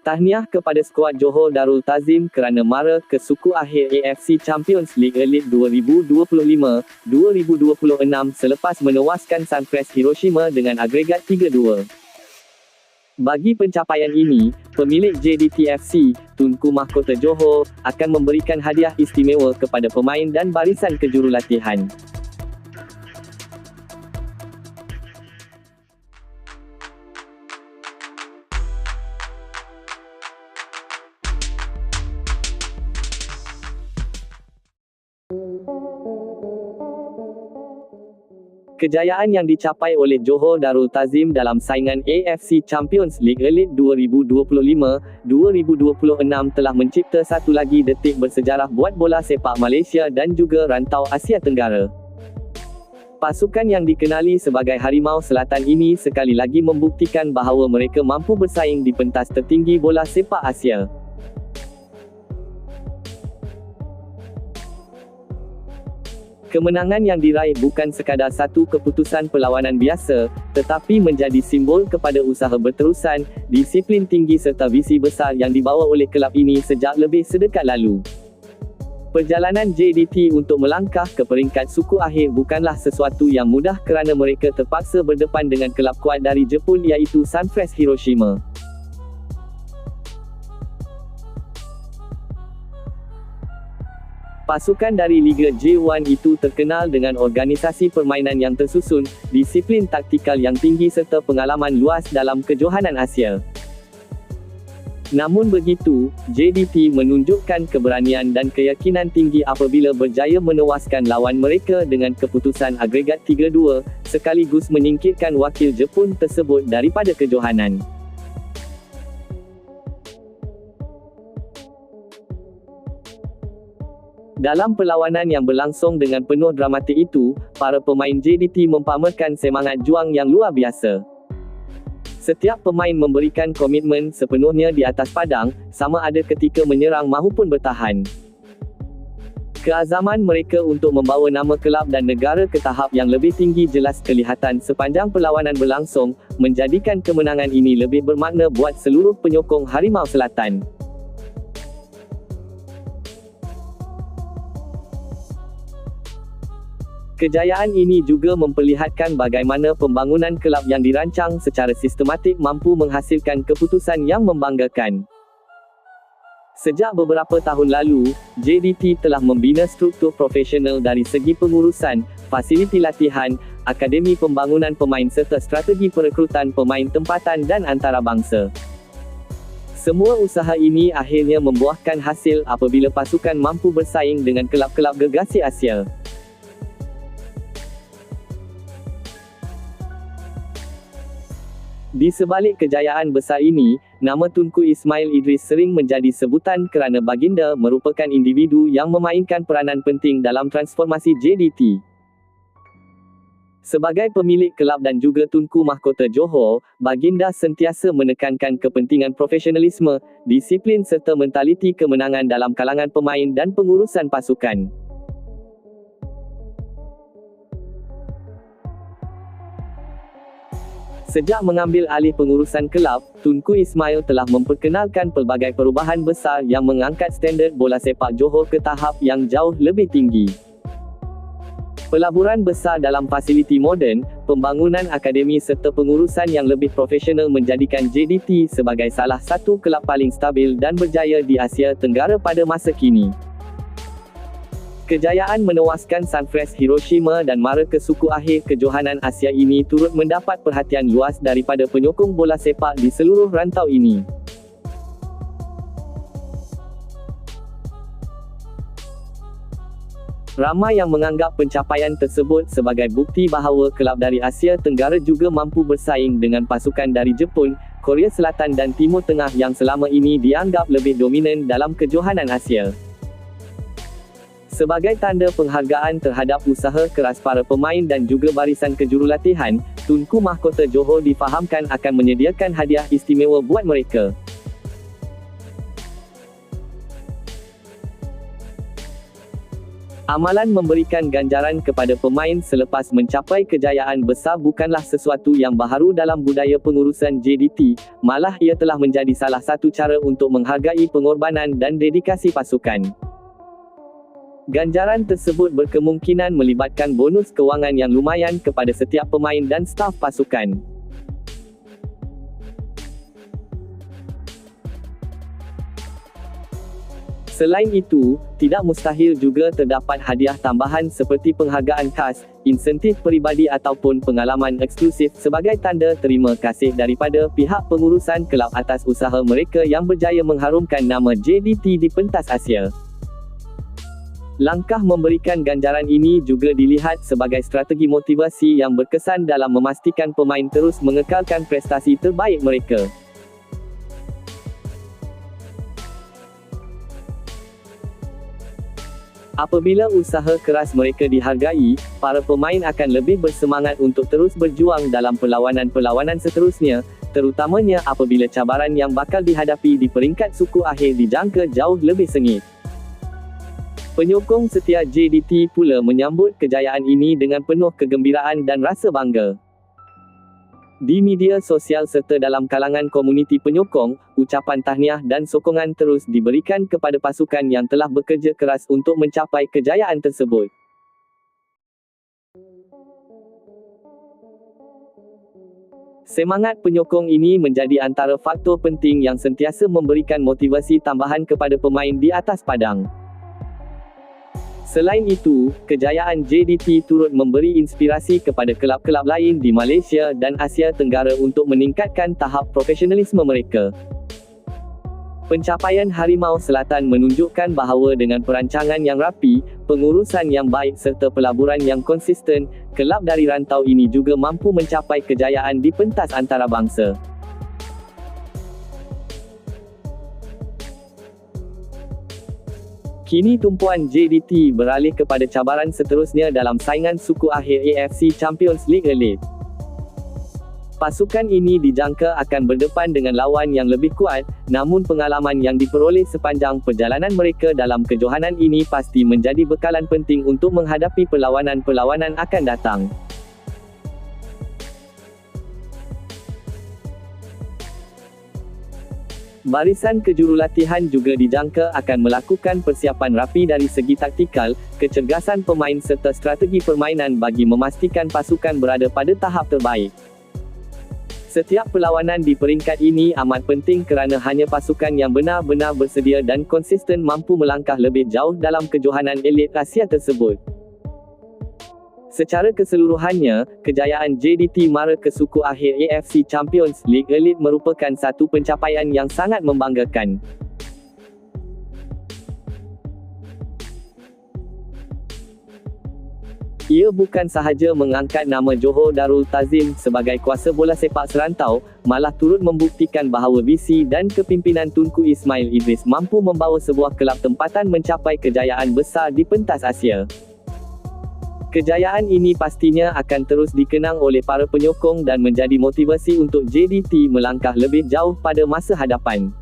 Tahniah kepada skuad Johor Darul Ta'zim kerana mara ke suku akhir AFC Champions League Elite 2025-2026 selepas menewaskan Sunfresh Hiroshima dengan agregat 3-2. Bagi pencapaian ini, pemilik JDT FC, Tunku Mahkota Johor, akan memberikan hadiah istimewa kepada pemain dan barisan kejurulatihan. Kejayaan yang dicapai oleh Johor Darul Ta'zim dalam saingan AFC Champions League Elite 2025-2026 telah mencipta satu lagi detik bersejarah buat bola sepak Malaysia dan juga rantau Asia Tenggara. Pasukan yang dikenali sebagai Harimau Selatan ini sekali lagi membuktikan bahawa mereka mampu bersaing di pentas tertinggi bola sepak Asia. Kemenangan yang diraih bukan sekadar satu keputusan perlawanan biasa, tetapi menjadi simbol kepada usaha berterusan, disiplin tinggi serta visi besar yang dibawa oleh kelab ini sejak lebih sedekat lalu. Perjalanan JDT untuk melangkah ke peringkat suku akhir bukanlah sesuatu yang mudah kerana mereka terpaksa berdepan dengan kelab kuat dari Jepun iaitu Sunfresh Hiroshima. Pasukan dari Liga J1 itu terkenal dengan organisasi permainan yang tersusun, disiplin taktikal yang tinggi serta pengalaman luas dalam kejohanan Asia. Namun begitu, JDT menunjukkan keberanian dan keyakinan tinggi apabila berjaya menewaskan lawan mereka dengan keputusan agregat 3-2, sekaligus menyingkirkan wakil Jepun tersebut daripada kejohanan. Dalam perlawanan yang berlangsung dengan penuh dramatik itu, para pemain JDT mempamerkan semangat juang yang luar biasa. Setiap pemain memberikan komitmen sepenuhnya di atas padang, sama ada ketika menyerang mahupun bertahan. Keazaman mereka untuk membawa nama kelab dan negara ke tahap yang lebih tinggi jelas kelihatan sepanjang perlawanan berlangsung, menjadikan kemenangan ini lebih bermakna buat seluruh penyokong Harimau Selatan. Kejayaan ini juga memperlihatkan bagaimana pembangunan kelab yang dirancang secara sistematik mampu menghasilkan keputusan yang membanggakan. Sejak beberapa tahun lalu, JDT telah membina struktur profesional dari segi pengurusan, fasiliti latihan, akademi pembangunan pemain serta strategi perekrutan pemain tempatan dan antarabangsa. Semua usaha ini akhirnya membuahkan hasil apabila pasukan mampu bersaing dengan kelab-kelab gergasi Asia. Di sebalik kejayaan besar ini, nama Tunku Ismail Idris sering menjadi sebutan kerana baginda merupakan individu yang memainkan peranan penting dalam transformasi JDT. Sebagai pemilik kelab dan juga Tunku Mahkota Johor, baginda sentiasa menekankan kepentingan profesionalisme, disiplin serta mentaliti kemenangan dalam kalangan pemain dan pengurusan pasukan. Sejak mengambil alih pengurusan kelab, Tunku Ismail telah memperkenalkan pelbagai perubahan besar yang mengangkat standard bola sepak Johor ke tahap yang jauh lebih tinggi. Pelaburan besar dalam fasiliti moden, pembangunan akademi serta pengurusan yang lebih profesional menjadikan JDT sebagai salah satu kelab paling stabil dan berjaya di Asia Tenggara pada masa kini. Kejayaan menewaskan Sunfresh Hiroshima dan mara ke suku akhir kejohanan Asia ini turut mendapat perhatian luas daripada penyokong bola sepak di seluruh rantau ini. Ramai yang menganggap pencapaian tersebut sebagai bukti bahawa kelab dari Asia Tenggara juga mampu bersaing dengan pasukan dari Jepun, Korea Selatan dan Timur Tengah yang selama ini dianggap lebih dominan dalam kejohanan Asia. Sebagai tanda penghargaan terhadap usaha keras para pemain dan juga barisan kejurulatihan, Tunku Mahkota Johor difahamkan akan menyediakan hadiah istimewa buat mereka. Amalan memberikan ganjaran kepada pemain selepas mencapai kejayaan besar bukanlah sesuatu yang baharu dalam budaya pengurusan JDT, malah ia telah menjadi salah satu cara untuk menghargai pengorbanan dan dedikasi pasukan. Ganjaran tersebut berkemungkinan melibatkan bonus kewangan yang lumayan kepada setiap pemain dan staf pasukan. Selain itu, tidak mustahil juga terdapat hadiah tambahan seperti penghargaan khas, insentif peribadi ataupun pengalaman eksklusif sebagai tanda terima kasih daripada pihak pengurusan kelab atas usaha mereka yang berjaya mengharumkan nama JDT di pentas Asia. Langkah memberikan ganjaran ini juga dilihat sebagai strategi motivasi yang berkesan dalam memastikan pemain terus mengekalkan prestasi terbaik mereka. Apabila usaha keras mereka dihargai, para pemain akan lebih bersemangat untuk terus berjuang dalam perlawanan-perlawanan seterusnya, terutamanya apabila cabaran yang bakal dihadapi di peringkat suku akhir dijangka jauh lebih sengit. Penyokong setia JDT pula menyambut kejayaan ini dengan penuh kegembiraan dan rasa bangga. Di media sosial serta dalam kalangan komuniti penyokong, ucapan tahniah dan sokongan terus diberikan kepada pasukan yang telah bekerja keras untuk mencapai kejayaan tersebut. Semangat penyokong ini menjadi antara faktor penting yang sentiasa memberikan motivasi tambahan kepada pemain di atas padang. Selain itu, kejayaan JDT turut memberi inspirasi kepada kelab-kelab lain di Malaysia dan Asia Tenggara untuk meningkatkan tahap profesionalisme mereka. Pencapaian Harimau Selatan menunjukkan bahawa dengan perancangan yang rapi, pengurusan yang baik serta pelaburan yang konsisten, kelab dari rantau ini juga mampu mencapai kejayaan di pentas antarabangsa. Kini tumpuan JDT beralih kepada cabaran seterusnya dalam saingan suku akhir AFC Champions League Elite. Pasukan ini dijangka akan berdepan dengan lawan yang lebih kuat, namun pengalaman yang diperoleh sepanjang perjalanan mereka dalam kejohanan ini pasti menjadi bekalan penting untuk menghadapi perlawanan-perlawanan akan datang. Barisan kejurulatihan juga dijangka akan melakukan persiapan rapi dari segi taktikal, kecergasan pemain serta strategi permainan bagi memastikan pasukan berada pada tahap terbaik. Setiap perlawanan di peringkat ini amat penting kerana hanya pasukan yang benar-benar bersedia dan konsisten mampu melangkah lebih jauh dalam kejohanan elit Asia tersebut. Secara keseluruhannya, kejayaan JDT mara ke suku akhir AFC Champions League Elite merupakan satu pencapaian yang sangat membanggakan. Ia bukan sahaja mengangkat nama Johor Darul Ta'zim sebagai kuasa bola sepak serantau, malah turut membuktikan bahawa visi dan kepimpinan Tunku Ismail Idris mampu membawa sebuah kelab tempatan mencapai kejayaan besar di pentas Asia. Kejayaan ini pastinya akan terus dikenang oleh para penyokong dan menjadi motivasi untuk JDT melangkah lebih jauh pada masa hadapan.